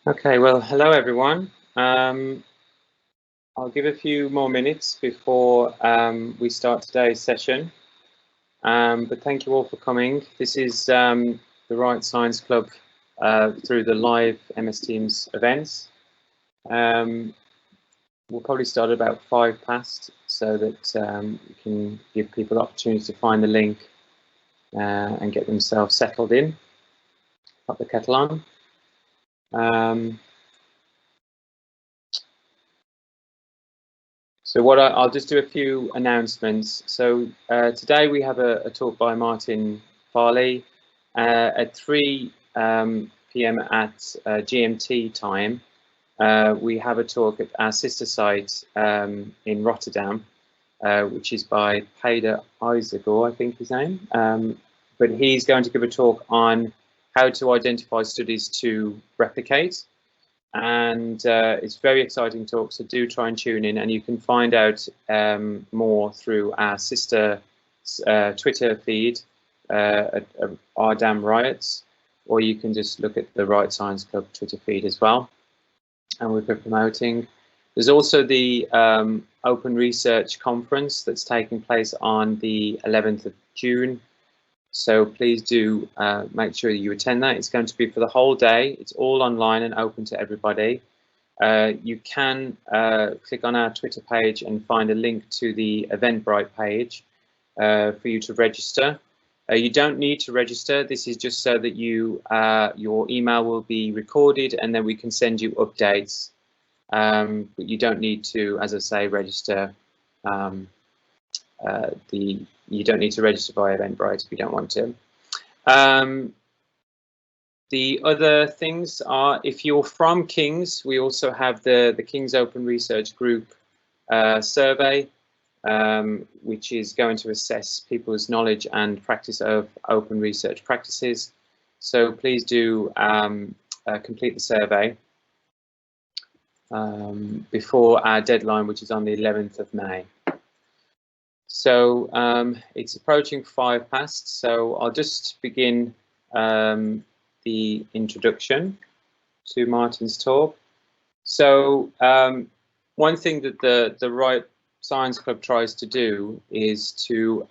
Okay, well, hello everyone. I'll give a few more minutes before we start today's session. But thank you all for coming. This is the RIOT Science Club through the live MS Teams events. We'll probably start at about 5 past so that we can give people the opportunity to find the link and get themselves settled in. Pop the kettle on. So I'll just do a few announcements. So today we have a talk by Martin Farley at 3 p.m. at GMT time. We have a talk at our sister site in Rotterdam, which is by Peder Isegor, I think his name. But he's going to give a talk on how to identify studies to replicate. And it's a very exciting talk, so do try and tune in, and you can find out more through our sister Twitter feed at RDAM Riots, or you can just look at the RIOT Science Club Twitter feed as well. And we've been promoting. There's also the Open Research Conference that's taking place on the 11th of June. So please do make sure you attend that. It's going to be for the whole day. It's all online and open to everybody. You can click on our Twitter page and find a link to the Eventbrite page for you to register. You don't need to register. This is just so that your email will be recorded and then we can send you updates. But you don't need to, as I say, register. You don't need to register via Eventbrite if you don't want to. The other things are, if you're from King's, we also have the King's Open Research Group survey, which is going to assess people's knowledge and practice of open research practices. So please do complete the survey before our deadline, which is on the 11th of May. So it's approaching 5 past, so I'll just begin the introduction to Martin's talk. So one thing that the RIOT Science Club tries to do is to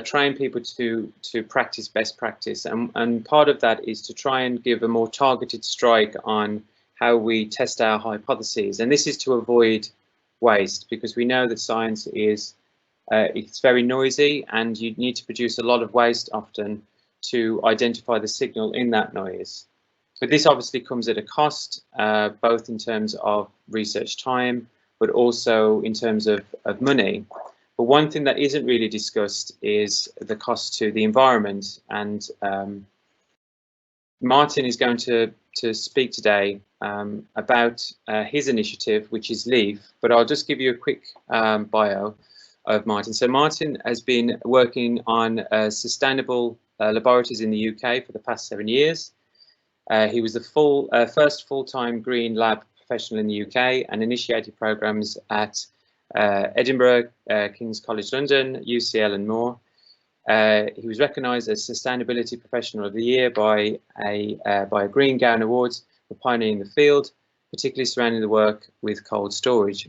train people to practice best practice, and part of that is to try and give a more targeted strike on how we test our hypotheses, and this is to avoid waste, because we know that science is it's very noisy and you need to produce a lot of waste often to identify the signal in that noise. But this obviously comes at a cost, both in terms of research time, but also in terms of money. But one thing that isn't really discussed is the cost to the environment, and Martin is going to speak today about his initiative, which is LEAF, but I'll just give you a quick bio of Martin. So Martin has been working on sustainable laboratories in the UK for the past 7 years. He was the first full-time green lab professional in the UK and initiated programs at Edinburgh, King's College London, UCL and more. He was recognised as Sustainability Professional of the Year by a Green Gown Awards for pioneering the field, particularly surrounding the work with cold storage.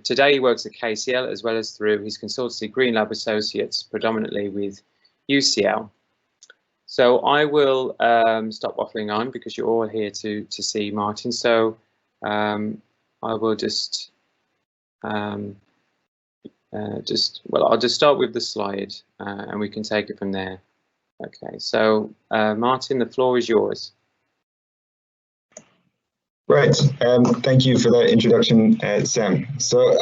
Today he works at KCL as well as through his consultancy Green Lab Associates, predominantly with UCL. So I will stop waffling on because you're all here to see Martin. So I will I'll just start with the slide and we can take it from there. Okay, so Martin, the floor is yours. Right, thank you for that introduction, Sam. So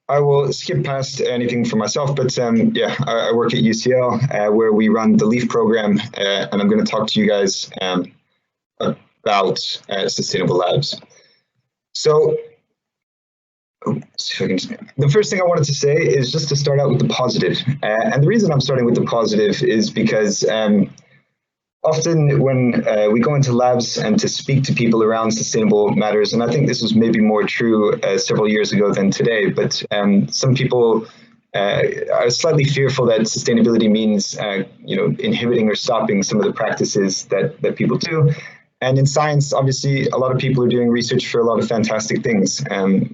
I will skip past anything for myself, but yeah, I work at UCL where we run the LEAF program, and I'm going to talk to you guys about sustainable labs. So the first thing I wanted to say is just to start out with the positive. And the reason I'm starting with the positive is because often when we go into labs and to speak to people around sustainable matters, and I think this was maybe more true several years ago than today, but some people are slightly fearful that sustainability means, inhibiting or stopping some of the practices that people do. And in science, obviously, a lot of people are doing research for a lot of fantastic things.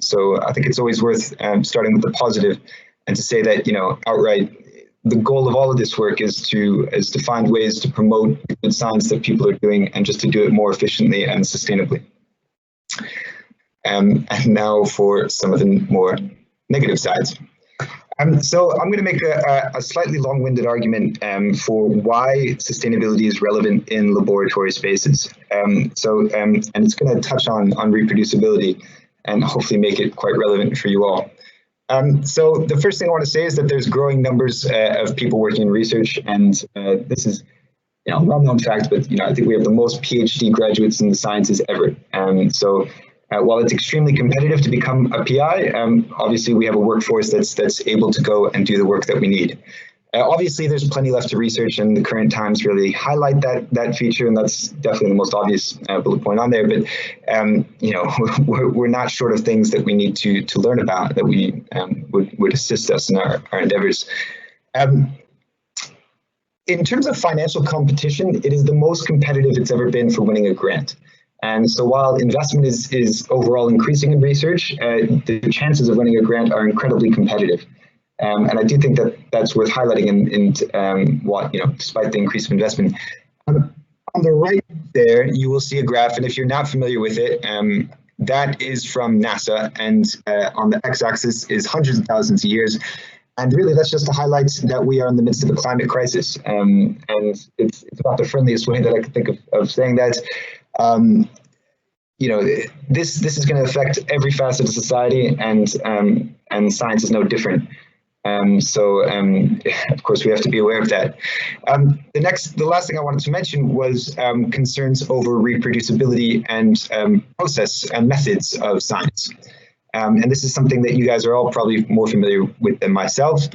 So I think it's always worth starting with the positive and to say that, outright, the goal of all of this work is to find ways to promote good science that people are doing and just to do it more efficiently and sustainably. And now for some of the more negative sides. So I'm going to make a slightly long-winded argument for why sustainability is relevant in laboratory spaces. And it's going to touch on reproducibility and hopefully make it quite relevant for you all. So the first thing I want to say is that there's growing numbers of people working in research, and this is a well-known fact, but I think we have the most PhD graduates in the sciences ever. While it's extremely competitive to become a PI, obviously we have a workforce that's able to go and do the work that we need. Obviously, there's plenty left to research, and the current times really highlight that feature, and that's definitely the most obvious bullet point on there. But we're not short of things that we need to learn about that we would assist us in our endeavors. In terms of financial competition, it is the most competitive it's ever been for winning a grant. And so while investment is overall increasing in research, the chances of winning a grant are incredibly competitive. And I do think that that's worth highlighting despite the increase of investment. On the right there, you will see a graph, and if you're not familiar with it, that is from NASA, and on the x-axis is hundreds of thousands of years. And really, that's just to highlight that we are in the midst of a climate crisis. And it's about the friendliest way that I could think of saying that. This is going to affect every facet of society, and science is no different. Of course, we have to be aware of that. The last thing I wanted to mention was concerns over reproducibility and process and methods of science. And this is something that you guys are all probably more familiar with than myself.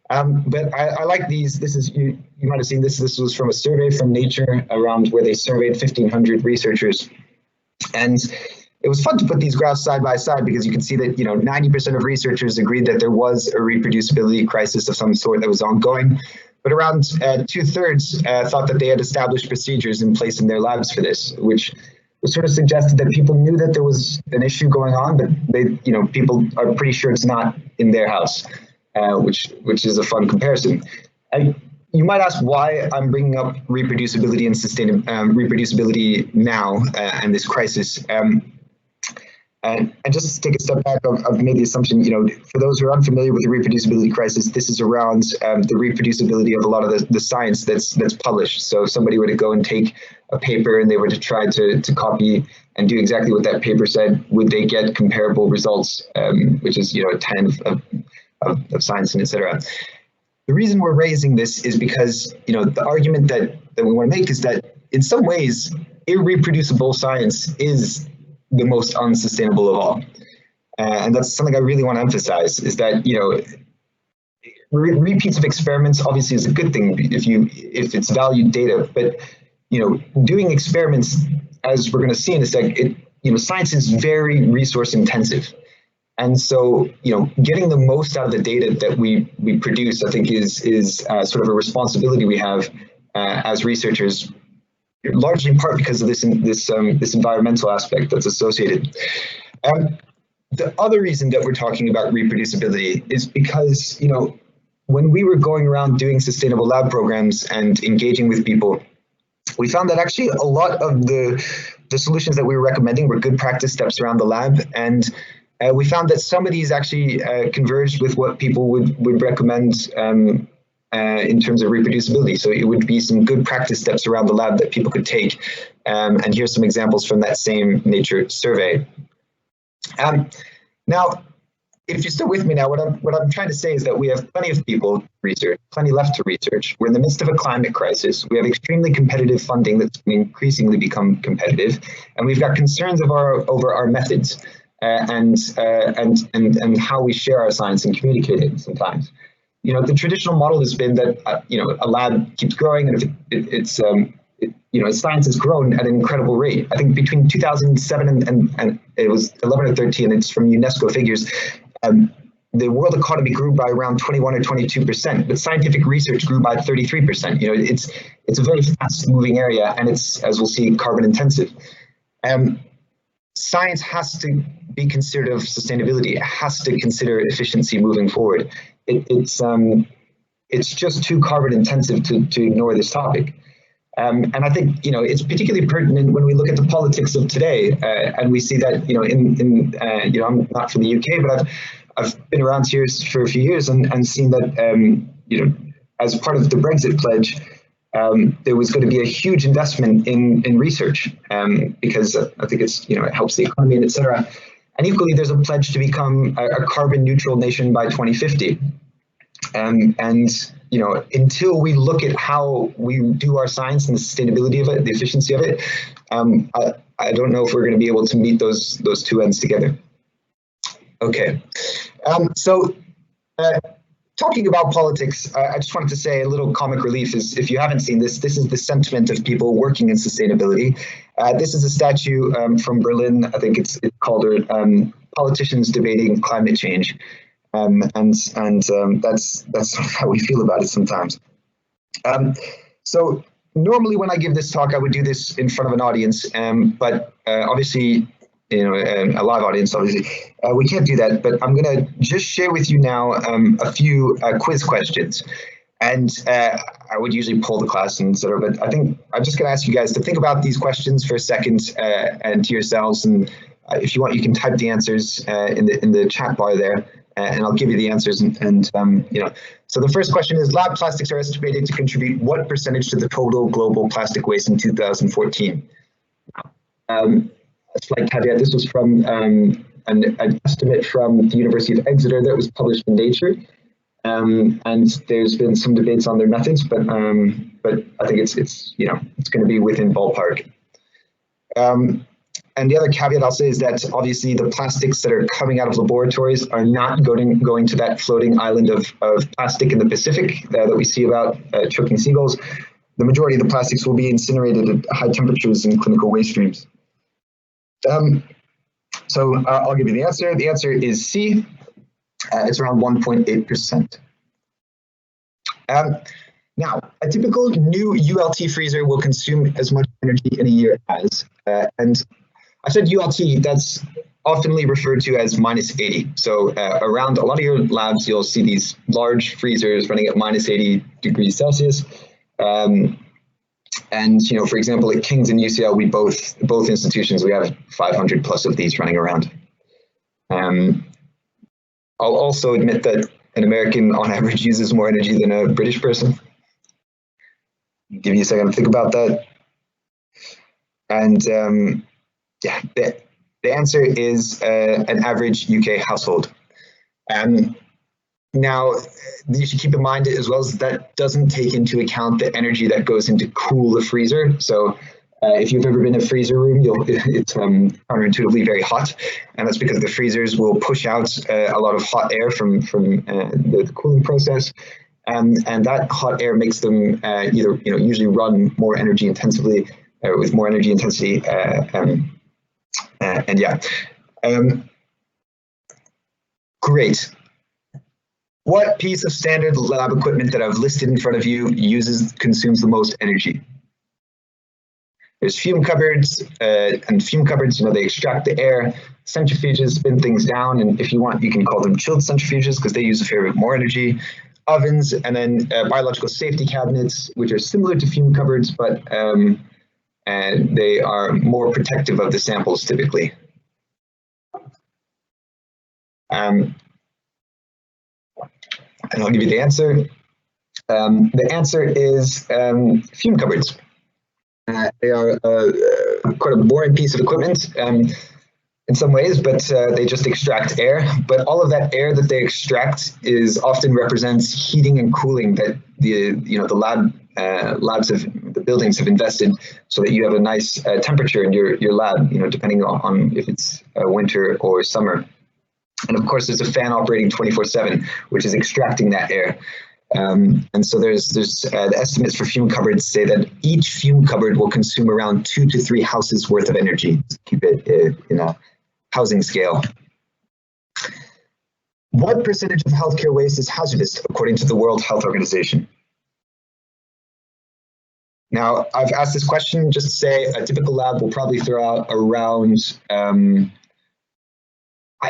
But I like these. This is you might have seen this. This was from a survey from Nature around where they surveyed 1,500 researchers, and it was fun to put these graphs side by side because you can see that 90% of researchers agreed that there was a reproducibility crisis of some sort that was ongoing, but around 2/3 thought that they had established procedures in place in their labs for this, which sort of suggested that people knew that there was an issue going on, but people are pretty sure it's not in their house. Which is a fun comparison. You might ask why I'm bringing up reproducibility and reproducibility now and this crisis. And just to take a step back, I've made the assumption, for those who are unfamiliar with the reproducibility crisis, this is around the reproducibility of a lot of the science that's published. So if somebody were to go and take a paper and they were to try to copy and do exactly what that paper said, would they get comparable results, which is a tenet of science and etc. The reason we're raising this is because the argument that we want to make is that in some ways irreproducible science is the most unsustainable of all, and that's something I really want to emphasize, is that repeats of experiments obviously is a good thing if it's valued data, but doing experiments, as we're going to see in a sec, science is very resource intensive. And so, getting the most out of the data that we produce, I think, is sort of a responsibility we have as researchers, largely in part because of this environmental aspect that's associated. The other reason that we're talking about reproducibility is because, when we were going around doing sustainable lab programs and engaging with people, we found that actually a lot of the solutions that we were recommending were good practice steps around the lab, and we found that some of these actually converged with what people would recommend in terms of reproducibility. So it would be some good practice steps around the lab that people could take. And here's some examples from that same Nature survey. Now, if you're still with me now, what I'm trying to say is that we have plenty of people to research, plenty left to research. We're in the midst of a climate crisis. We have extremely competitive funding that's increasingly become competitive, and we've got concerns over our methods. And how we share our science and communicate it sometimes. The traditional model has been that a lab keeps growing, and if science has grown at an incredible rate. I think between 2007 and it was 11 or 13, it's from UNESCO figures, the world economy grew by around 21 or 22%, but scientific research grew by 33%. You know, it's a very fast-moving area, and it's, as we'll see, carbon intensive. Science has to be considerate of sustainability. It has to consider efficiency moving forward. It's just too carbon intensive to ignore this topic. And I think, you know, it's particularly pertinent when we look at the politics of today, and we see that, you know, you know, I'm not from the UK, but I've been around here for a few years and seen that, you know, as part of the Brexit pledge, there was going to be a huge investment in research, because I think it's, you know, it helps the economy, and etc. And equally, there's a pledge to become a carbon neutral nation by 2050. And you know, until we look at how we do our science and the sustainability of it, the efficiency of it, I don't know if we're going to be able to meet those two ends together. Okay, so talking about politics, I just wanted to say a little comic relief is, if you haven't seen this, this is the sentiment of people working in sustainability. This is a statue from Berlin. I think it's called Politicians Debating Climate Change. That's how we feel about it sometimes. So normally when I give this talk, I would do this in front of an audience, but obviously, you know, a live audience, obviously, we can't do that. But I'm going to just share with you now a few quiz questions. And I would usually poll the class and sort of, but I think I'm just going to ask you guys to think about these questions for a second and to yourselves. And if you want, you can type the answers in the chat bar there. And I'll give you the answers. And you know, so the first question is, lab plastics are estimated to contribute what percentage to the total global plastic waste in 2014? A slight caveat, this was from an estimate from the University of Exeter that was published in Nature. And there's been some debates on their methods, but I think it's you know, it's going to be within ballpark. And the other caveat I'll say is that obviously the plastics that are coming out of laboratories are not going to that floating island of plastic in the Pacific that we see about choking seagulls. The majority of the plastics will be incinerated at high temperatures in clinical waste streams. So I'll give you the answer. The answer is C. It's around 1.8%. Now, a typical new ULT freezer will consume as much energy in a year as, and I said ULT, that's oftenly referred to as -80. So around a lot of your labs, you'll see these large freezers running at -80 degrees Celsius. And, you know, for example, at King's and UCL, we both institutions, we have 500 plus of these running around. I'll also admit that an American on average uses more energy than a British person. Give you a second to think about that. And yeah, the answer is an average UK household. Now, you should keep in mind as well as that doesn't take into account the energy that goes into cool the freezer. So if you've ever been in a freezer room, it's counterintuitively very hot, and that's because the freezers will push out a lot of hot air from the cooling process, and that hot air makes them either usually run more energy intensively with more energy intensity, and yeah, great. What piece of standard lab equipment that I've listed in front of you consumes the most energy? There's fume cupboards, and fume cupboards, they extract the air. Centrifuges spin things down, and if you want, you can call them chilled centrifuges because they use a fair bit more energy. Ovens, and then biological safety cabinets, which are similar to fume cupboards, but and they are more protective of the samples typically. And I'll give you the answer. The answer is fume cupboards. They are quite a boring piece of equipment in some ways, but they just extract air. But all of that air that they extract often represents heating and cooling that the buildings have invested, so that you have a nice temperature in your lab. Depending on if it's winter or summer. And of course, there's a fan operating 24/7, which is extracting that air. And so there's the estimates for fume cupboards say that each fume cupboard will consume around 2 to 3 houses worth of energy to keep it in a housing scale. What percentage of healthcare waste is hazardous according to the World Health Organization? Now, I've asked this question just to say a typical lab will probably throw out around,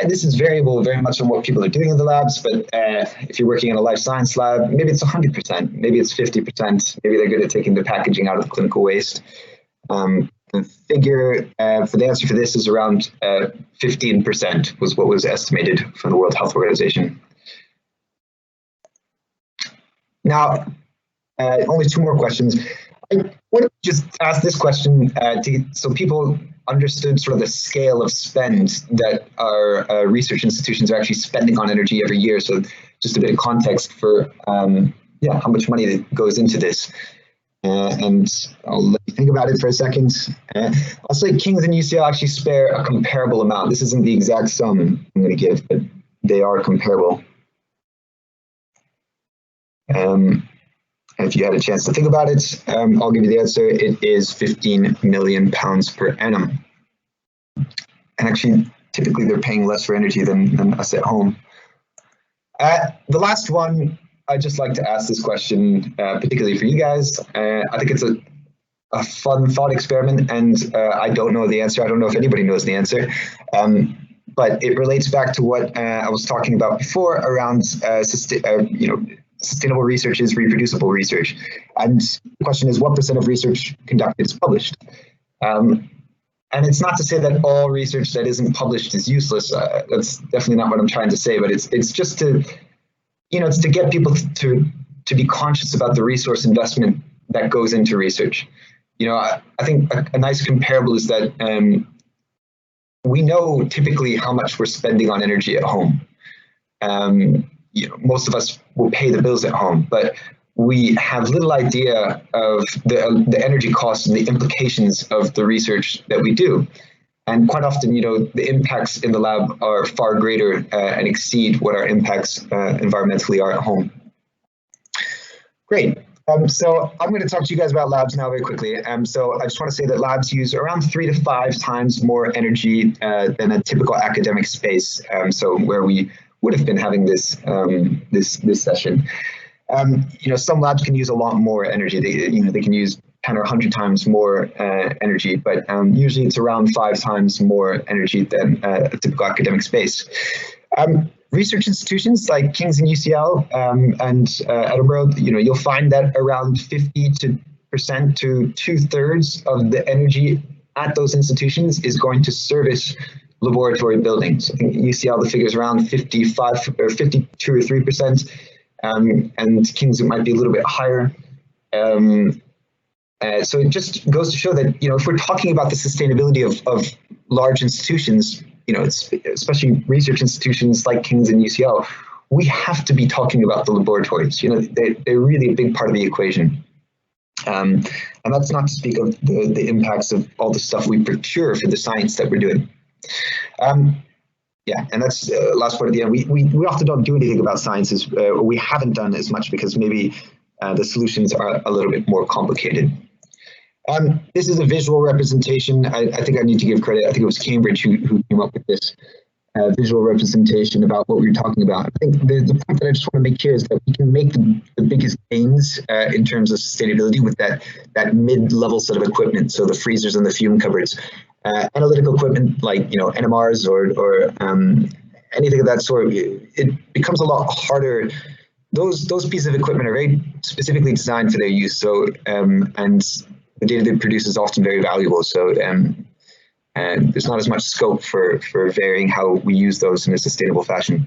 this is variable very much on what people are doing in the labs, but if you're working in a life science lab, maybe it's 100%, maybe it's 50%, maybe they're good at taking the packaging out of the clinical waste. The figure for the answer for this is around 15% was what was estimated from the World Health Organization. Now, only 2 more questions. I want to just ask this question so people understood sort of the scale of spend that our research institutions are actually spending on energy every year. So just a bit of context for how much money goes into this. And I'll let you think about it for a second. I'll say King's and UCL actually spare a comparable amount. This isn't the exact sum I'm going to give, but they are comparable. If you had a chance to think about it, I'll give you the answer. It is £15 million per annum. And actually, typically they're paying less for energy than us at home. The last one, I'd just like to ask this question, particularly for you guys. I think it's a fun thought experiment, and I don't know the answer. I don't know if anybody knows the answer. But it relates back to what I was talking about before around sustainable research is reproducible research. And the question is, what % of research conducted is published? And it's not to say that all research that isn't published is useless. That's definitely not what I'm trying to say, but it's just to, it's to get people to be conscious about the resource investment that goes into research. I think a nice comparable is that we know typically how much we're spending on energy at home. Most of us will pay the bills at home, but we have little idea of the energy costs and the implications of the research that we do. And quite often, the impacts in the lab are far greater and exceed what our impacts environmentally are at home. Great. So I'm going to talk to you guys about labs now very quickly. So I just want to say that labs use around 3 to 5 times more energy than a typical academic space. So where we would have been having this this session. Some labs can use a lot more energy. They can use 10 or 100 times more energy, but usually it's around 5 times more energy than a typical academic space. Research institutions like King's and UCL and Edinburgh, you'll find that around 50% to 2/3 of the energy at those institutions is going to service laboratory buildings. I think UCL, the figure is around 55 or 52 or 3%, and King's it might be a little bit higher. So it just goes to show that, if we're talking about the sustainability of large institutions, it's, especially research institutions like King's and UCL, we have to be talking about the laboratories. They're really a big part of the equation. And that's not to speak of the impacts of all the stuff we procure for the science that we're doing. Yeah, and that's the last part at the end. We often don't do anything about sciences. We haven't done as much because maybe the solutions are a little bit more complicated. This is a visual representation. I think I need to give credit. I think it was Cambridge who came up with this visual representation about what we were talking about. I think the point that I just want to make here is that we can make the biggest gains in terms of sustainability with that mid-level set of equipment. So the freezers and the fume cupboards. Analytical equipment like NMRs or anything of that sort, it becomes a lot harder. Those pieces of equipment are very specifically designed for their use. So and the data they produce is often very valuable. So and there's not as much scope for varying how we use those in a sustainable fashion.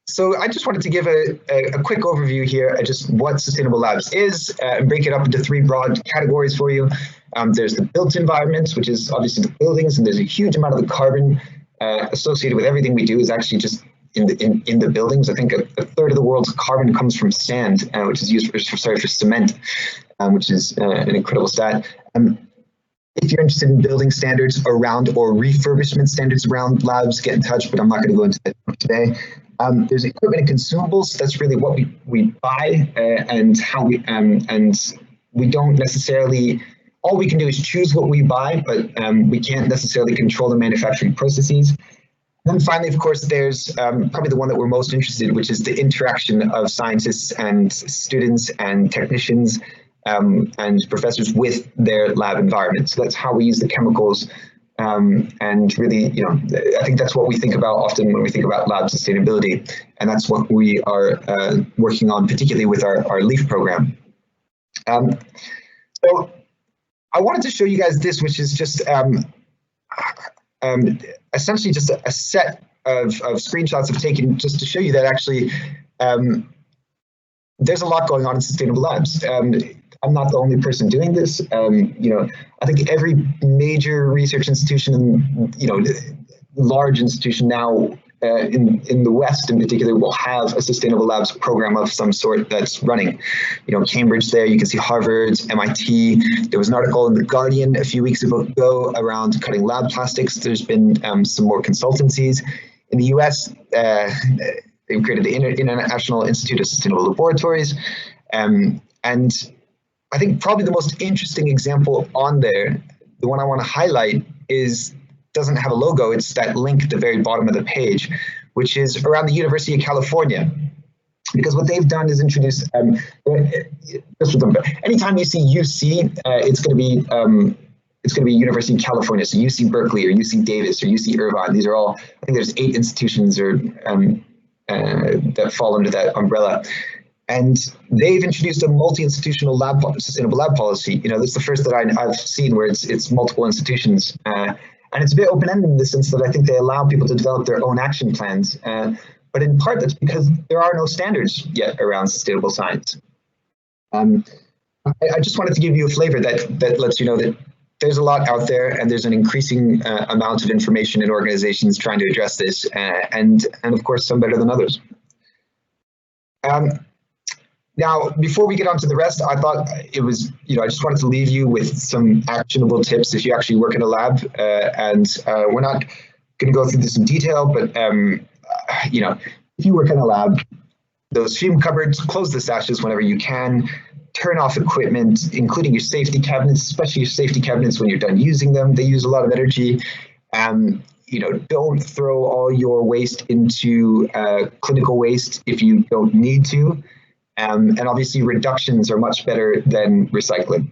So I just wanted to give a quick overview here of just what Sustainable Labs is and break it up into 3 broad categories for you. There's the built environments, which is obviously the buildings, and there's a huge amount of the carbon associated with everything we do is actually just in the buildings. I think a third of the world's carbon comes from sand, which is used for cement, which is an incredible stat. If you're interested in building standards around or refurbishment standards around labs, get in touch, but I'm not going to go into that today. There's equipment and consumables. That's really what we buy and how and we don't necessarily, all we can do is choose what we buy, but we can't necessarily control the manufacturing processes. then finally, of course, there's probably the one that we're most interested in, which is the interaction of scientists and students and technicians and professors with their lab environment. So that's how we use the chemicals. And really, I think that's what we think about often when we think about lab sustainability. And that's what we are working on, particularly with our LEAF program. So I wanted to show you guys this, which is just essentially just a set of screenshots I've taken just to show you that actually there's a lot going on in sustainable labs. I'm not the only person doing this. I think every major research institution and large institution now in the West in particular will have a sustainable labs program of some sort that's running. Cambridge there, you can see Harvard, MIT. There was an article in The Guardian a few weeks ago around cutting lab plastics. There's been some more consultancies. In the US, they've created the International Institute of Sustainable Laboratories. And I think probably the most interesting example on there, the one I want to highlight, doesn't have a logo. It's that link at the very bottom of the page, which is around the University of California. Because what they've done is introduce, anytime you see UC, it's going to be University of California. So UC Berkeley or UC Davis or UC Irvine. These are all, I think there's 8 institutions that fall under that umbrella. And they've introduced a multi-institutional sustainable lab policy. This is the first that I've seen where it's multiple institutions. And it's a bit open-ended in the sense that I think they allow people to develop their own action plans. But in part, that's because there are no standards yet around sustainable science. I just wanted to give you a flavor that lets you know that there's a lot out there, and there's an increasing amount of information in organizations trying to address this, and of course, some better than others. Now, before we get on to the rest, I thought it was, I just wanted to leave you with some actionable tips if you actually work in a lab. We're not going to go through this in detail, but, if you work in a lab, those fume cupboards, close the sashes whenever you can, turn off equipment, including your safety cabinets, especially your safety cabinets when you're done using them. They use a lot of energy. Don't throw all your waste into clinical waste if you don't need to. And obviously reductions are much better than recycling.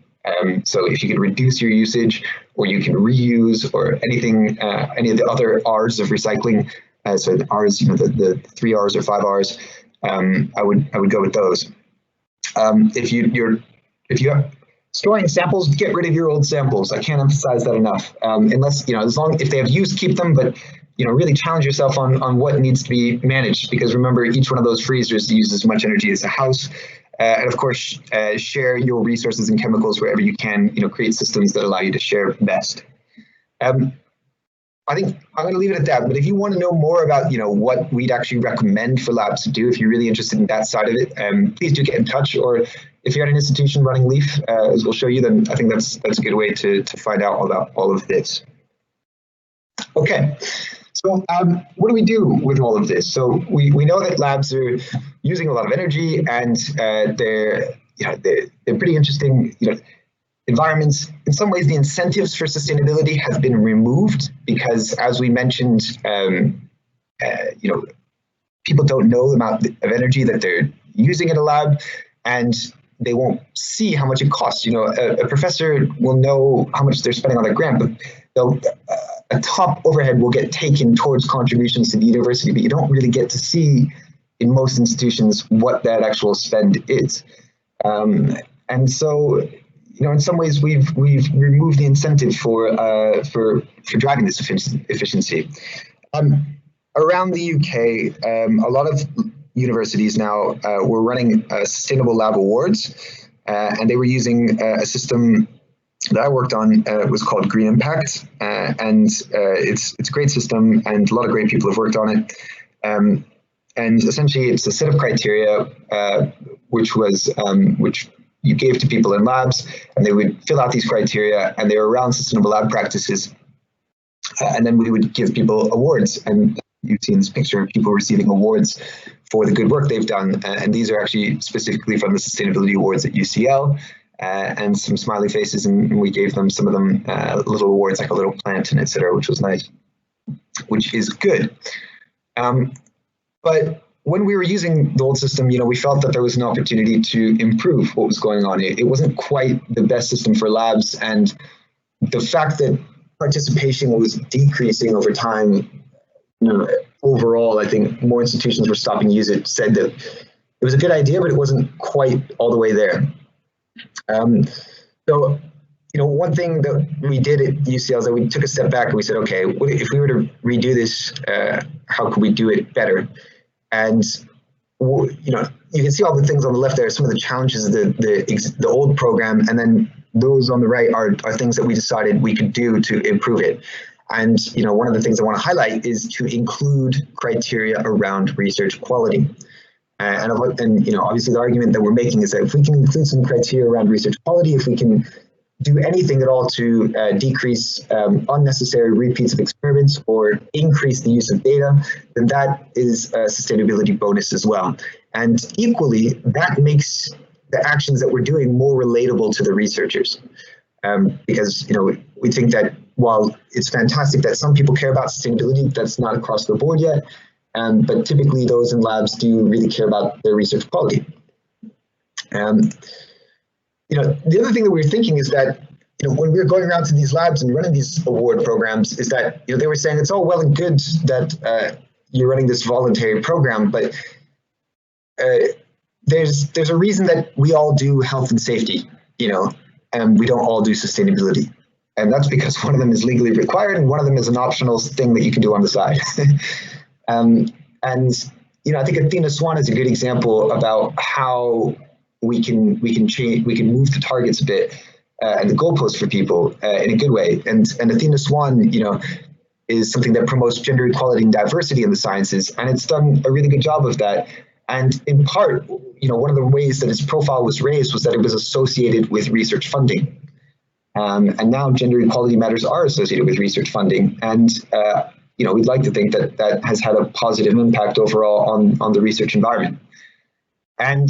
So if you can reduce your usage, or you can reuse, or anything, any of the other R's of recycling, so the R's, the 3 R's or 5 R's, I would go with those. If you're storing samples, get rid of your old samples. I can't emphasize that enough. Unless, if they have use, keep them, but really challenge yourself on what needs to be managed, because remember, each one of those freezers uses as much energy as a house. And of course, share your resources and chemicals wherever you can, create systems that allow you to share best. I think I'm going to leave it at that, but if you want to know more about, what we'd actually recommend for labs to do, if you're really interested in that side of it, please do get in touch. Or if you're at an institution running LEAF, as we'll show you, then I think that's a good way to find out about all of this. Okay. So what do we do with all of this? So we know that labs are using a lot of energy, and they're pretty interesting environments. In some ways, the incentives for sustainability have been removed because, as we mentioned, people don't know the amount of energy that they're using in a lab, and they won't see how much it costs. A professor will know how much they're spending on their grant, but a top overhead will get taken towards contributions to the university, but you don't really get to see in most institutions what that actual spend is. And so, in some ways, we've removed the incentive for driving this efficiency. Around the UK, a lot of universities now were running Sustainable Lab Awards, and they were using a system that I worked on. Was called Green Impact, and it's a great system, and a lot of great people have worked on it. And essentially, it's a set of criteria which you gave to people in labs, and they would fill out these criteria, and they were around sustainable lab practices. And then we would give people awards, and you see in this picture people receiving awards for the good work they've done. And these are actually specifically from the Sustainability Awards at UCL, and some smiley faces, and we gave them, some of them, little awards like a little plant and etc., which was nice. which is good. But when we were using the old system, we felt that there was an opportunity to improve what was going on. It wasn't quite the best system for labs, and the fact that participation was decreasing over time, overall, I think more institutions were stopping use it, said that it was a good idea, but it wasn't quite all the way there. So, one thing that we did at UCL is that we took a step back and we said, okay, if we were to redo this, how could we do it better? And you can see all the things on the left there, some of the challenges of the old program, and then those on the right are things that we decided we could do to improve it. And one of the things I want to highlight is to include criteria around research quality. And obviously the argument that we're making is that if we can include some criteria around research quality, if we can do anything at all to decrease unnecessary repeats of experiments or increase the use of data, then that is a sustainability bonus as well. And equally, that makes the actions that we're doing more relatable to the researchers. Because we think that while it's fantastic that some people care about sustainability, that's not across the board yet. But typically those in labs do really care about their research quality. The other thing that we were thinking is that, when we were going around to these labs and running these award programs, is that, they were saying it's all well and good that you're running this voluntary program, but there's a reason that we all do health and safety, and we don't all do sustainability. And that's because one of them is legally required and one of them is an optional thing that you can do on the side. And I think Athena Swan is a good example about how we can change, we can move the targets a bit and the goalposts for people in a good way. And Athena Swan, is something that promotes gender equality and diversity in the sciences, and it's done a really good job of that. And in part, one of the ways that its profile was raised was that it was associated with research funding. And now gender equality matters are associated with research funding. And we'd like to think that that has had a positive impact overall on the research environment. And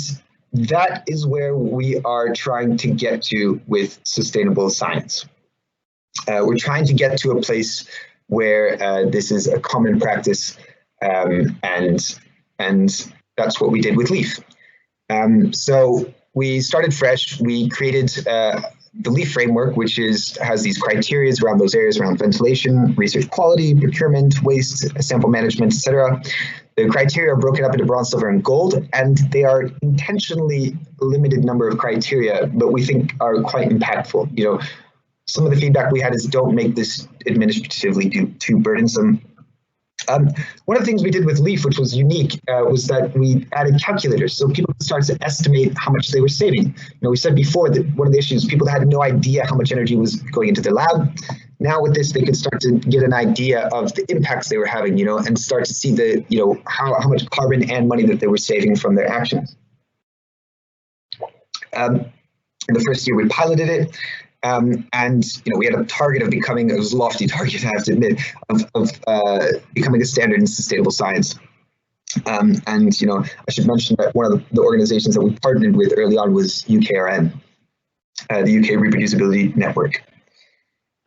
that is where we are trying to get to with sustainable science. We're trying to get to a place where this is a common practice, and that's what we did with LEAF. So we started fresh. We created the LEAF framework, which has these criteria around those areas around ventilation, research quality, procurement, waste, sample management, etc. The criteria are broken up into bronze, silver, and gold, and they are intentionally limited number of criteria, but we think are quite impactful. Some of the feedback we had is don't make this administratively too burdensome. One of the things we did with LEAF, which was unique, was that we added calculators, so people could start to estimate how much they were saving. We said before that one of the issues, people had no idea how much energy was going into their lab. Now with this, they could start to get an idea of the impacts they were having, and start to see the, how much carbon and money that they were saving from their actions. In the first year, we piloted it. And we had a target of becoming, it was a lofty target, I have to admit, of becoming a standard in sustainable science. And I should mention that one of the organizations that we partnered with early on was UKRN, the UK Reproducibility Network.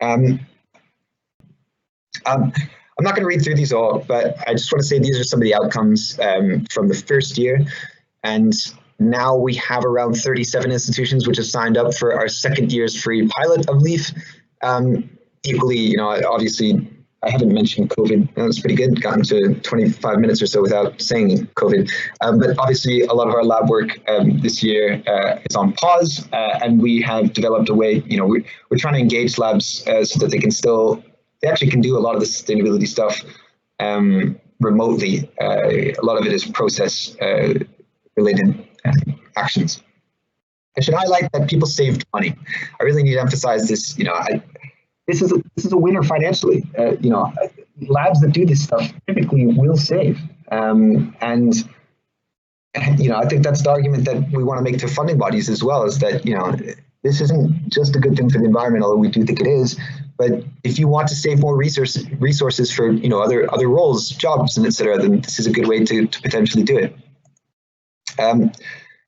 I'm not going to read through these all, but I just want to say these are some of the outcomes from the first year. And now we have around 37 institutions which have signed up for our second year's free pilot of LEAF. Equally, obviously, I haven't mentioned COVID. That was pretty good. Gotten to 25 minutes or so without saying COVID. But obviously, a lot of our lab work this year is on pause, and we have developed a way. We're trying to engage labs so that they actually can do a lot of the sustainability stuff remotely. A lot of it is process related actions. I should highlight that people saved money. I really need to emphasize this. This is a winner financially. Labs that do this stuff typically will save, and I think that's the argument that we want to make to funding bodies as well. Is that this isn't just a good thing for the environment, although we do think it is. But if you want to save more resources for other roles, jobs, and etc., then this is a good way to potentially do it.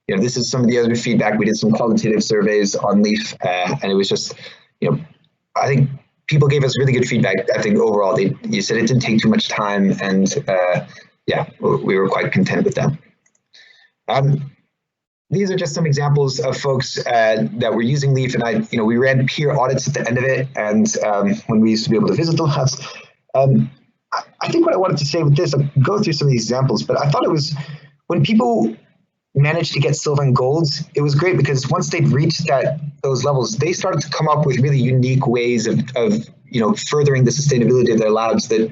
This is some of the other feedback. We did some qualitative surveys on LEAF, and it was just, I think people gave us really good feedback. I think overall, you said it didn't take too much time, and yeah, we were quite content with that. These are just some examples of folks that were using Leaf, and we ran peer audits at the end of it, and when we used to be able to visit the labs. I think what I wanted to say with this, I'll go through some of these examples, but I thought it was when people managed to get silver and gold, it was great because once they'd reached those levels, they started to come up with really unique ways of furthering the sustainability of their labs that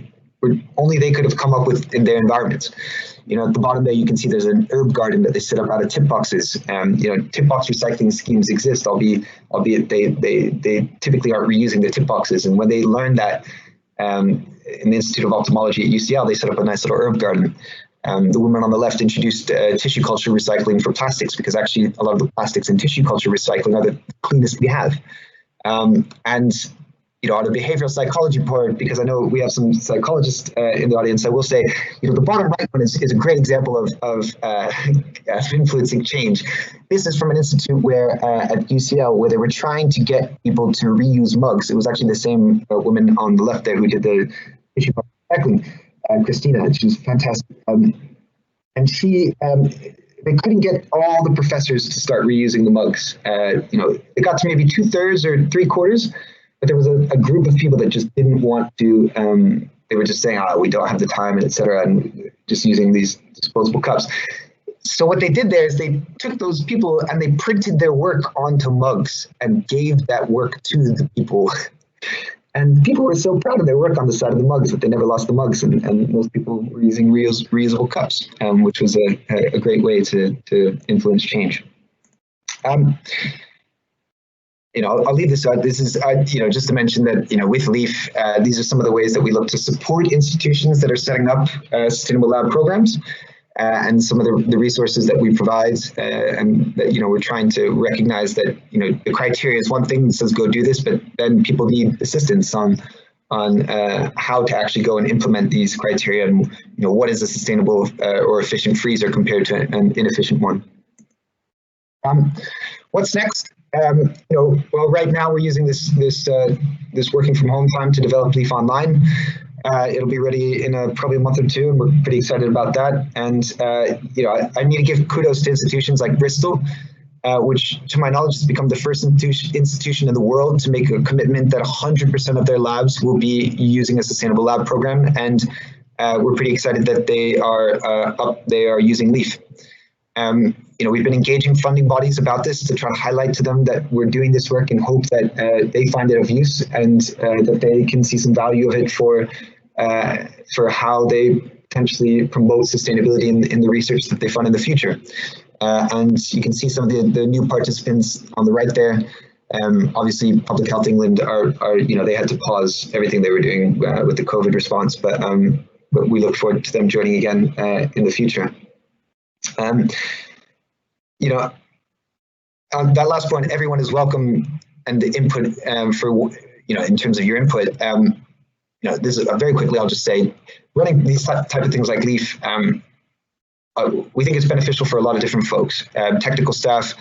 only they could have come up with in their environments. At the bottom there, you can see there's an herb garden that they set up out of tip boxes. Tip box recycling schemes exist, albeit they typically aren't reusing their tip boxes. And when they learned that in the Institute of Ophthalmology at UCL, they set up a nice little herb garden. The woman on the left introduced tissue culture recycling for plastics, because actually a lot of the plastics in tissue culture recycling are the cleanest we have. And on the behavioral psychology part, because I know we have some psychologists in the audience, I will say, the bottom right one is a great example of influencing change. This is from an institute where at UCL, where they were trying to get people to reuse mugs. It was actually the same woman on the left there who did the tissue recycling. Christina, she's fantastic, and she they couldn't get all the professors to start reusing the mugs. It got to maybe 2/3 or 3/4, but there was a group of people that just didn't want to. They were just saying, we don't have the time, and etc., and just using these disposable cups. So what they did there is they took those people and they printed their work onto mugs and gave that work to the people. And people were so proud of their work on the side of the mugs, but they never lost the mugs, and most people were using reusable cups, which was a great way to influence change. I'll leave this out. This is, just to mention that, with LEAF, these are some of the ways that we look to support institutions that are setting up sustainable lab programs. And some of the resources that we provide, and that we're trying to recognize that the criteria is one thing that says go do this, but then people need assistance on how to actually go and implement these criteria, and what is a sustainable or efficient freezer compared to an inefficient one. What's next? Well, right now we're using this working from home time to develop LEAF Online. It'll be ready in probably a month or two, and we're pretty excited about that. And I need to give kudos to institutions like Bristol, which, to my knowledge, has become the first institution in the world to make a commitment that 100% of their labs will be using a sustainable lab program. And we're pretty excited that they are using LEAF. We've been engaging funding bodies about this to try to highlight to them that we're doing this work, and hope that they find it of use, and that they can see some value of it for how they potentially promote sustainability in the research that they fund in the future. And you can see some of the new participants on the right there. Obviously, Public Health England are they had to pause everything they were doing with the COVID response, but we look forward to them joining again in the future. On that last point, everyone is welcome, and the input for in terms of your input. This is very quickly. I'll just say, running these type of things like LEAF, we think it's beneficial for a lot of different folks. Technical staff.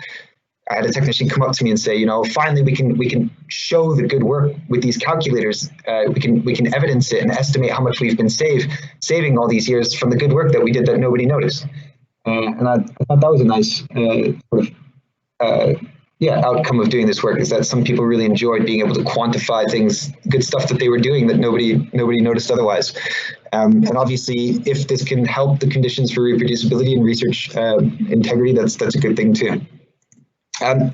I had a technician come up to me and say, finally we can show the good work with these calculators. We can evidence it and estimate how much we've been saving all these years from the good work that we did that nobody noticed. And I thought that was a nice outcome of doing this work, is that some people really enjoyed being able to quantify things, good stuff that they were doing that nobody noticed otherwise. And obviously, if this can help the conditions for reproducibility and research integrity, that's a good thing too. All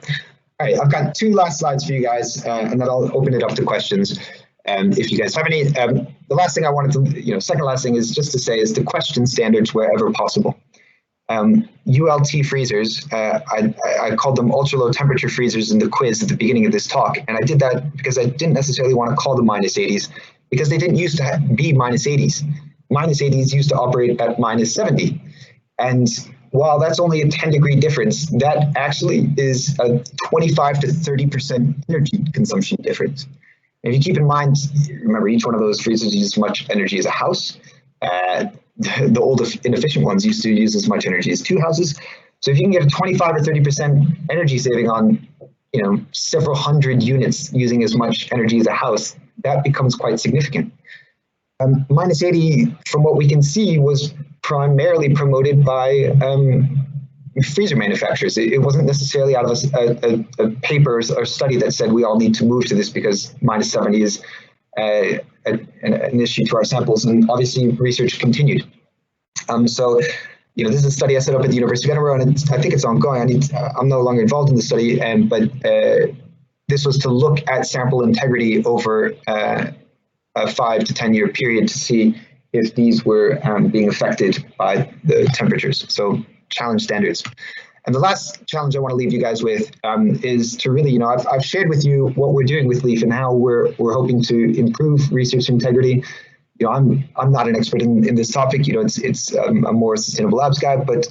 right, I've got two last slides for you guys, and then I'll open it up to questions. If you guys have any. The last thing I wanted to, second last thing is just to say is to question standards wherever possible. ULT freezers, I called them ultra low temperature freezers in the quiz at the beginning of this talk, and I did that because I didn't necessarily want to call them -80s, because they didn't used to be -80s. -80s used to operate at -70, and while that's only a 10-degree difference, that actually is a 25 to 30% energy consumption difference. And if you keep in mind, remember, each one of those freezers uses as much energy as a house. The old inefficient ones used to use as much energy as 2 houses. So if you can get a 25 or 30% energy saving on, several hundred units using as much energy as a house, that becomes quite significant. Minus 80, from what we can see, was primarily promoted by freezer manufacturers. It wasn't necessarily out of a paper or study that said we all need to move to this because minus 70 is an issue to our samples, and obviously research continued. So, you know, this is a study I set up at the University of Edinburgh, and I think it's ongoing. I'm no longer involved in the study, but this was to look at sample integrity over a 5 to 10 year period to see if these were being affected by the temperatures. So challenge standards. And the last challenge I want to leave you guys with is to really, you know, I've shared with you what we're doing with LEAF and how we're hoping to improve research integrity. You know, I'm not an expert in this topic. You know, it's a more sustainable labs guy, but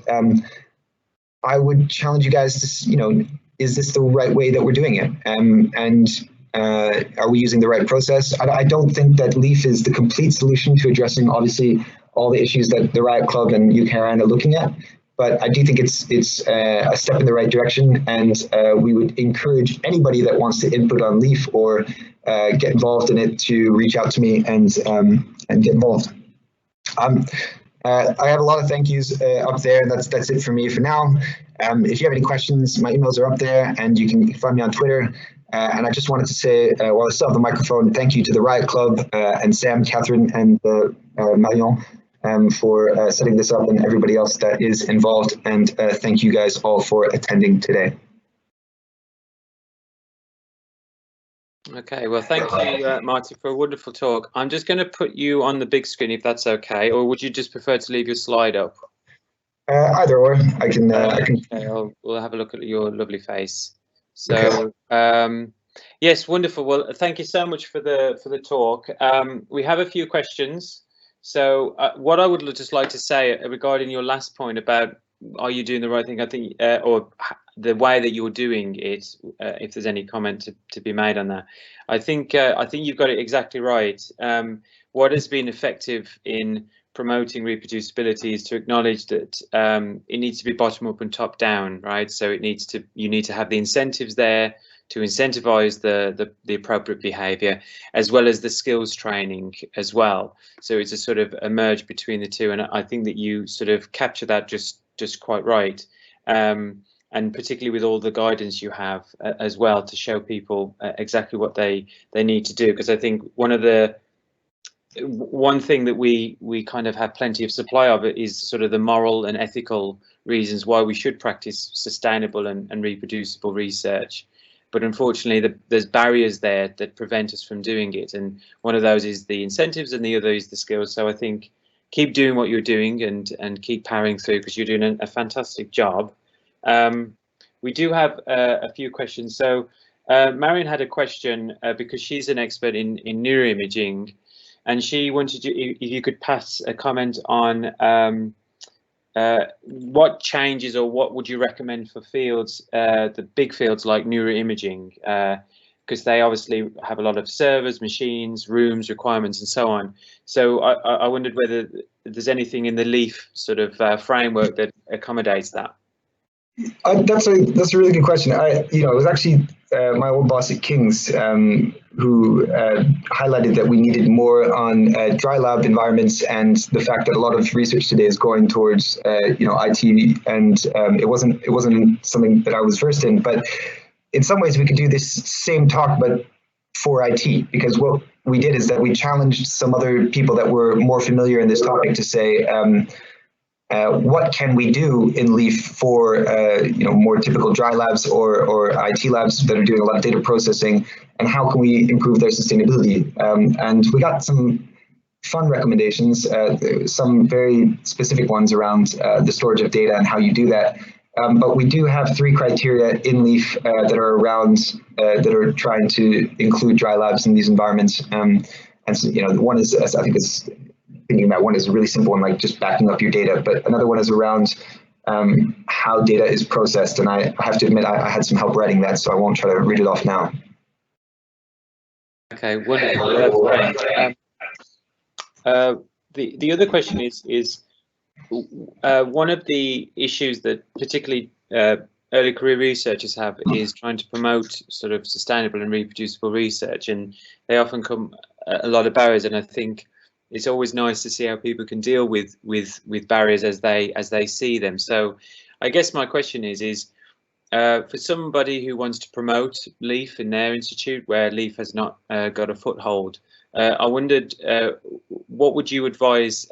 I would challenge you guys to, you know, is this the right way that we're doing it? And are we using the right process? I don't think that LEAF is the complete solution to addressing, obviously, all the issues that the RIOT Club and UK RIOT are looking at. But I do think it's a step in the right direction, and we would encourage anybody that wants to input on LEAF or get involved in it to reach out to me and get involved. I have a lot of thank yous up there. That's it for me for now. If you have any questions, my emails are up there, and you can find me on Twitter. And I just wanted to say, while I still have the microphone, thank you to the RIOT Club and Sam, Catherine, and Marion for setting this up, and everybody else that is involved. And thank you guys all for attending today. Okay, well, thank you, Marty, for a wonderful talk. I'm just going to put you on the big screen if that's okay, or would you just prefer to leave your slide up? Either or, I can. Okay, we'll have a look at your lovely face. So, okay. Yes, wonderful. Well, thank you so much for the talk. We have a few questions. So, what I would just like to say regarding your last point about are you doing the right thing? I think, or the way that you're doing it. If there's any comment to be made on that, I think you've got it exactly right. What has been effective in promoting reproducibility is to acknowledge that it needs to be bottom up and top down, right? So you need to have the incentives there to incentivize the appropriate behavior, as well as the skills training as well. So it's a sort of a merge between the two, and I think that you sort of capture that just quite right, and particularly with all the guidance you have as well to show people exactly what they need to do. Because I think one thing that we kind of have plenty of supply of it is sort of the moral and ethical reasons why we should practice sustainable and reproducible research. But unfortunately, there's barriers there that prevent us from doing it. And one of those is the incentives, and the other is the skills. So I think keep doing what you're doing and keep powering through, because you're doing a fantastic job. We do have a few questions. So Marion had a question because she's an expert in neuroimaging. And she wanted if you could pass a comment on what changes or what would you recommend for fields, the big fields like neuroimaging, because they obviously have a lot of servers, machines, rooms, requirements, and so on. So I wondered whether there's anything in the LEAF sort of framework that accommodates that. That's a really good question. It was actually my old boss at King's who highlighted that we needed more on dry lab environments, and the fact that a lot of research today is going towards IT, and it wasn't something that I was versed in. But in some ways, we could do this same talk, but for IT, because what we did is that we challenged some other people that were more familiar in this topic to say, what can we do in LEAF for more typical dry labs or IT labs that are doing a lot of data processing, and how can we improve their sustainability? And we got some fun recommendations, some very specific ones around the storage of data and how you do that. But we do have 3 criteria in LEAF that are around that are trying to include dry labs in these environments. And so, one is, I think it's thinking about one is a really simple one, like just backing up your data. But another one is around how data is processed. And I have to admit, I had some help writing that, so I won't try to read it off now. Okay, wonderful. That's great. The other question is one of the issues that particularly early career researchers have is trying to promote sort of sustainable and reproducible research, and they often come a lot of barriers. And I think it's always nice to see how people can deal with barriers as they see them. So, I guess my question is for somebody who wants to promote LEAF in their institute where LEAF has not got a foothold, I wondered what would you advise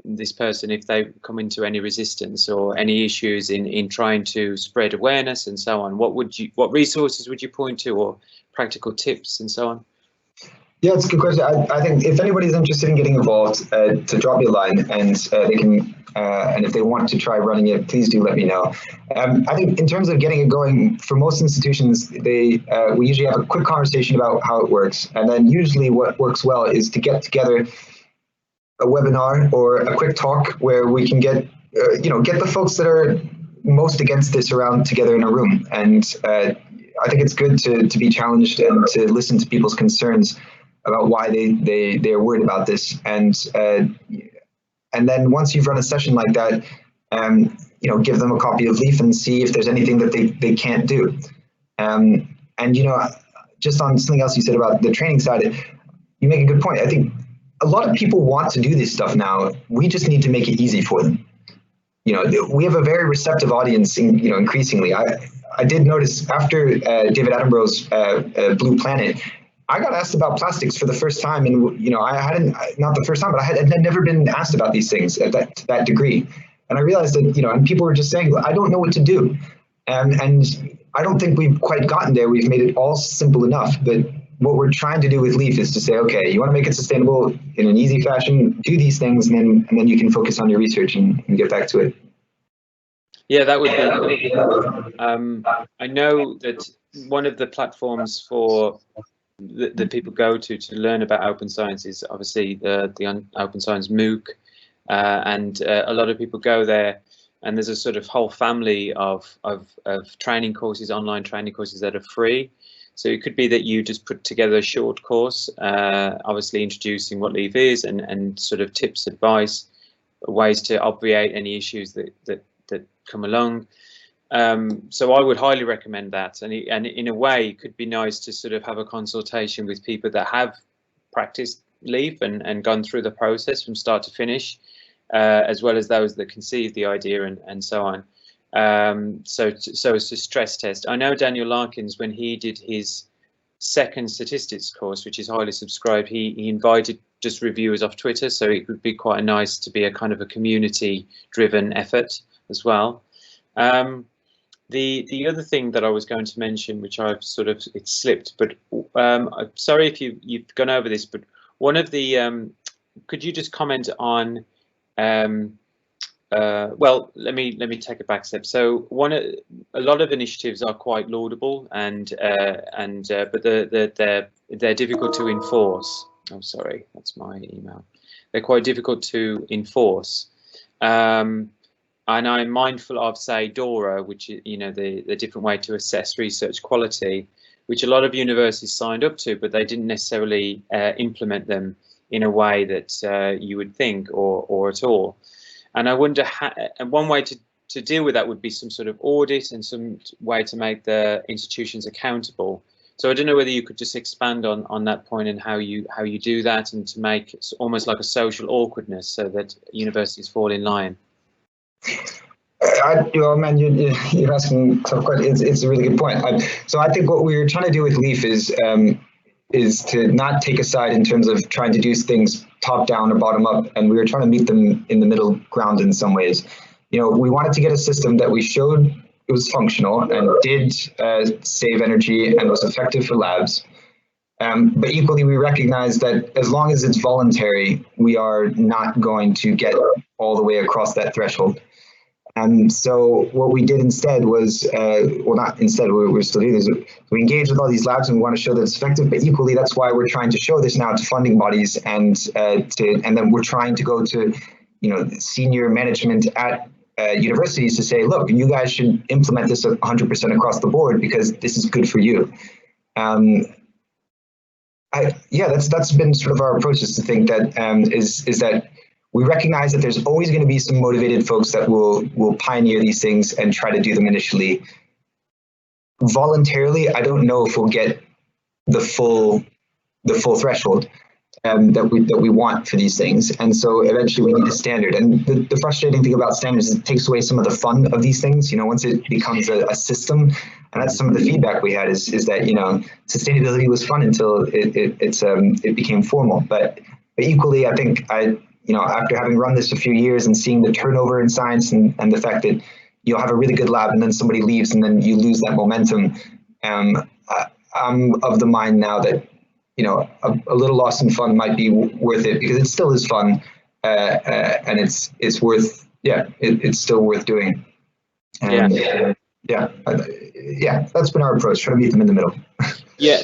this person if they come into any resistance or any issues in trying to spread awareness and so on? What resources would you point to, or practical tips and so on? Yeah, it's a good question. I think if anybody's interested in getting involved, to drop me a line, and they can, and if they want to try running it, please do let me know. I think in terms of getting it going, for most institutions, we usually have a quick conversation about how it works, and then usually what works well is to get together a webinar or a quick talk where we can get get the folks that are most against this around together in a room. And I think it's good to be challenged and to listen to people's concerns about why they're worried about this. And then once you've run a session like that, give them a copy of LEAF and see if there's anything that they can't do. And just on something else you said about the training side, you make a good point. I think a lot of people want to do this stuff now. We just need to make it easy for them. We have a very receptive audience, increasingly. I did notice after David Attenborough's Blue Planet, I got asked about plastics for the first time, and I hadn't, not the first time, but I had never been asked about these things at that degree. And I realized that, and people were just saying, I don't know what to do. And I don't think we've quite gotten there. We've made it all simple enough. But what we're trying to do with LEAF is to say, okay, you want to make it sustainable in an easy fashion, do these things, and then you can focus on your research and get back to it. Yeah, that would be. I know that one of the platforms for that people go to learn about open science is obviously the Open Science MOOC, and a lot of people go there, and there's a sort of whole family of training courses, online training courses that are free. So it could be that you just put together a short course, obviously introducing what LEAF is and sort of tips, advice, ways to obviate any issues that come along. So I would highly recommend that, and in a way it could be nice to sort of have a consultation with people that have practiced LEAF and gone through the process from start to finish, as well as those that conceived the idea and so on. So as to stress test. I know Daniel Larkins, when he did his second statistics course, which is highly subscribed, he invited just reviewers off Twitter, so it would be quite nice to be a kind of a community driven effort as well. The other thing that I was going to mention, which I've sort of it's slipped, but I'm sorry if you've gone over this, but one of the could you just comment on well, let me take it back a step. So a lot of initiatives are quite laudable but they're difficult to enforce. Oh, sorry, that's my email. They're quite difficult to enforce. And I'm mindful of, say, DORA, which is, the different way to assess research quality, which a lot of universities signed up to, but they didn't necessarily implement them in a way that you would think or at all. And I wonder, and one way to deal with that would be some sort of audit and some way to make the institutions accountable. So I don't know whether you could just expand on that point and how you do that, and to make it almost like a social awkwardness so that universities fall in line. Man, you're asking tough questions. It's a really good point. So I think what we're trying to do with LEAF is to not take a side in terms of trying to do things top down or bottom up, and we were trying to meet them in the middle ground in some ways. We wanted to get a system that we showed it was functional and did save energy and was effective for labs. But equally, we recognize that as long as it's voluntary, we are not going to get all the way across that threshold. And so what we did instead was, well, not instead, we're still doing this. We engaged with all these labs and we want to show that it's effective, but equally, that's why we're trying to show this now to funding bodies and then we're trying to go to, senior management at universities to say, look, you guys should implement this 100% across the board because this is good for you. Yeah, that's been sort of our approach, is to think that is that we recognize that there's always going to be some motivated folks that will pioneer these things and try to do them initially. Voluntarily, I don't know if we'll get the full threshold that we want for these things, and so eventually we need a standard. And the frustrating thing about standards is it takes away some of the fun of these things. You know, once it becomes a system, and that's some of the feedback we had is that, you know, sustainability was fun until it became formal. But equally, I think you know, after having run this a few years and seeing the turnover in science and the fact that you'll have a really good lab and then somebody leaves and then you lose that momentum, I'm of the mind now that, you know, a little loss in fun might be worth it, because it still is fun, and it's worth, it's still worth doing. And yeah, that's been our approach, try to meet them in the middle. Yeah,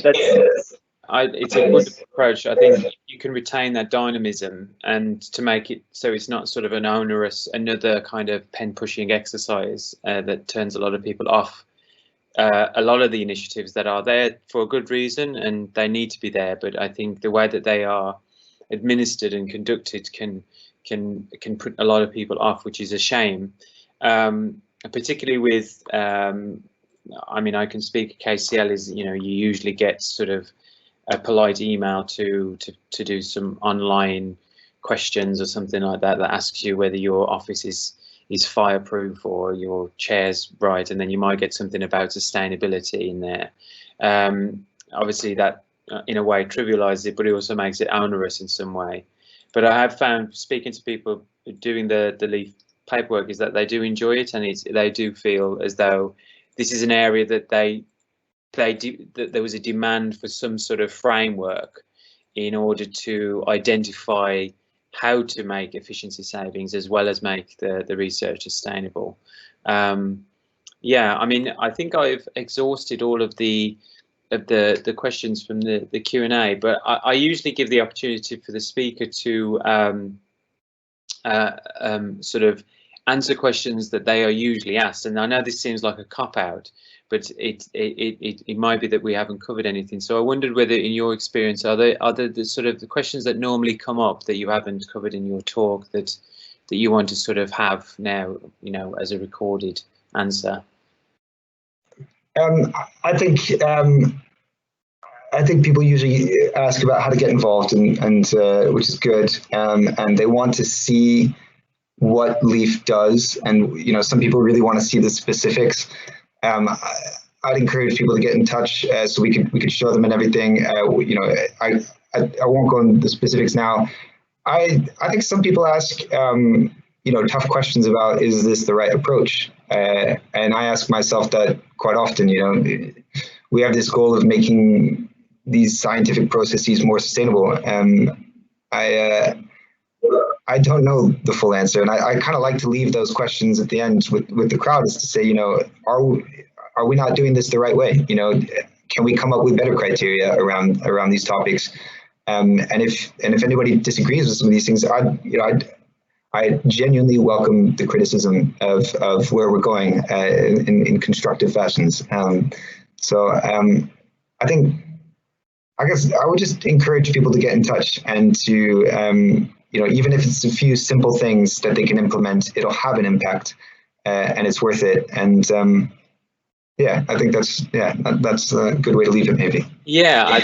it's a good approach. I think you can retain that dynamism and to make it so it's not sort of an onerous, another kind of pen pushing exercise that turns a lot of people off. A lot of the initiatives that are there for a good reason, and they need to be there, but I think the way that they are administered and conducted can put a lot of people off, which is a shame. Particularly with, I mean, I can speak KCL is, you know, you usually get sort of a polite email to do some online questions or something like that asks you whether your office is fireproof or your chair's right, and then you might get something about sustainability in there. Obviously that in a way trivializes it, but it also makes it onerous in some way. But I have found, speaking to people doing the LEAF paperwork, is that they do enjoy it, and they do feel as though this is an area that that there was a demand for some sort of framework in order to identify how to make efficiency savings as well as make the research sustainable. Yeah, I mean, I think I've exhausted all of the questions from the Q&A, but I usually give the opportunity for the speaker to sort of answer questions that they are usually asked. And I know this seems like a cop-out, but it might be that we haven't covered anything. So I wondered whether, in your experience, are there the sort of the questions that normally come up that you haven't covered in your talk that you want to sort of have now, you know, as a recorded answer? I think people usually ask about how to get involved, and which is good, and they want to see what LEAF does, and, you know, some people really want to see the specifics. I'd encourage people to get in touch so we could show them and everything. You know, I won't go into the specifics now. I think some people ask you know, tough questions about, is this the right approach? And I ask myself that quite often. You know, we have this goal of making these scientific processes more sustainable. I don't know the full answer, and I kind of like to leave those questions at the end with the crowd, is to say, you know, are we not doing this the right way? You know, can we come up with better criteria around these topics? And if anybody disagrees with some of these things, I genuinely welcome the criticism of where we're going in constructive fashions. I guess I would just encourage people to get in touch and to, you know, even if it's a few simple things that they can implement, it'll have an impact, and it's worth it. And yeah, I think that's a good way to leave it, maybe. Yeah, I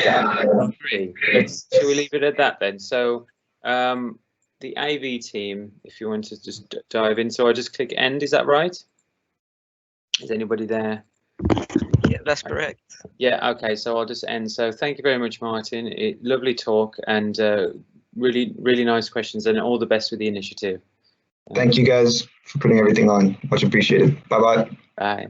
agree. Shall we leave it at that then? So the AV team, if you want to just dive in. So I just click end, is that right? Is anybody there? Yeah, that's correct. Yeah, okay, so I'll just end. So thank you very much, Martin. Lovely talk, and really, really nice questions, and all the best with the initiative. Thank you guys for putting everything on. Much appreciated. Bye-bye. Bye.